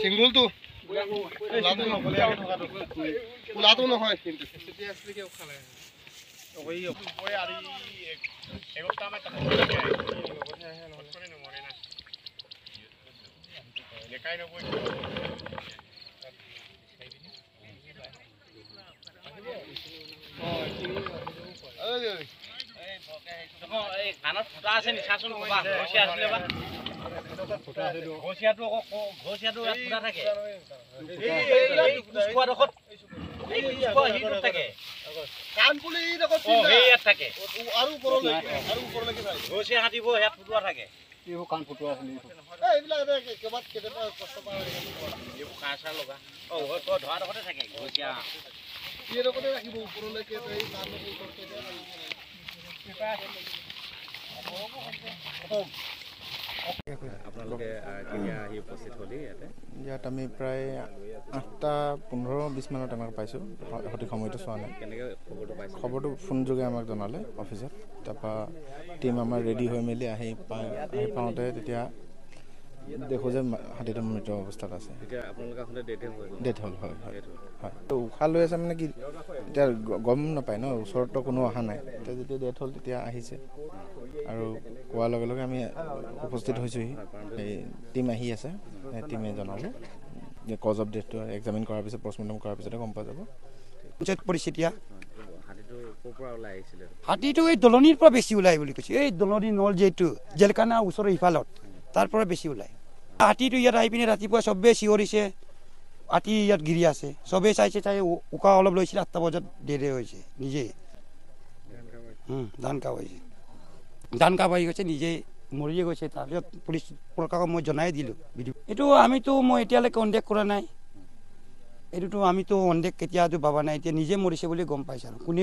সিংগুলটো কোলাটো নহয় কিন্তু কাণত ফুটা আছে নি চাচোন কবা ঘষিয়া আছিলে বা ঘষিয়াটো ঘষিয়াটো ফুটা থাকে এই কুচকুৱা দখত এই কুচকুৱা হিটো থাকে কাণপুলি দখত এই ইয়াত থাকে আৰু ওপৰলৈ যায় ঘষিয়া হাতিব হেত ফুটোৱা থাকে এইবোৰ কাণ ফুটোৱা আছে এই এইবিলাক কেবাত কেতেবা কষ্ট পায় এইবোৰ কাঁচা লগা তো ধৰা দখতে থাকে ঘষিয়া এই দখতে ৰাখিব ওপৰলৈ কে এই কাণ ওপৰতে আপোনালোকে কেতিয়া আহি উপস্থিত হ'লি ইয়াত আমি প্ৰায় 8:15-20 মানত আমাক পাইছোঁ সঠিক সময়টো চোৱা নাই কেনেকৈ খবৰটো পাইছে খবৰটো ফোনযোগে আমাক জনালে অফিচত তাৰপৰা টিম আমাৰ ৰেডি হৈ মেলি আহি পাওঁতে তেতিয়া দেখোঁ যে হাতীটো মৃত অৱস্থাত আছে এতিয়া আপোনালোকে আহোঁতে ডেথ হ'ল হয় উশাহ লৈ আছে মানে কি এতিয়া গম নাপায় ন ওচৰততো কোনো অহা নাই এতিয়া যেতিয়া ডেথ হ'ল তেতিয়া আহিছে আৰু কোৱাৰ লগে লগে আমি উপস্থিত হৈছোঁহি এই টিম আহি আছে টিমে জনালে যে কজ অফ ডেথটো এক্সামিন কৰাৰ পিছত পষ্টমৰ্টম কৰাৰ পিছতে গম পোৱা যাব পঞ্চায়ত পৰিছে এতিয়া হাতীটো এই দলনিৰ পৰা বেছি ওলাই বুলি কৈছে এই দলনি নল যিটো জেলখানা ওচৰৰ সিফালত তাৰ পৰা বেছি ওলায় হাতীটো ইয়াত আহি পিনে ৰাতিপুৱা চবেই চিঞৰিছে হাতী ইয়াত গিৰি আছে চবেই চাই উশাহ অলপ লৈছিলে 8টা বজাত দেৰি হৈছে নিজেই ধান কাবাই গৈছে নিজেই মৰিয়ে গৈছে তাৰপিছত পুলিচ প্ৰশাসনক মই জনাই দিলোঁ এইটো আমিতো মই এতিয়ালৈকে সন্দেহ কৰা নাই এইটোতো আমিতো সন্দেহ কেতিয়াতো ভাবা নাই এতিয়া নিজে মৰিছে বুলি গম পাইছোঁ আৰু কোনে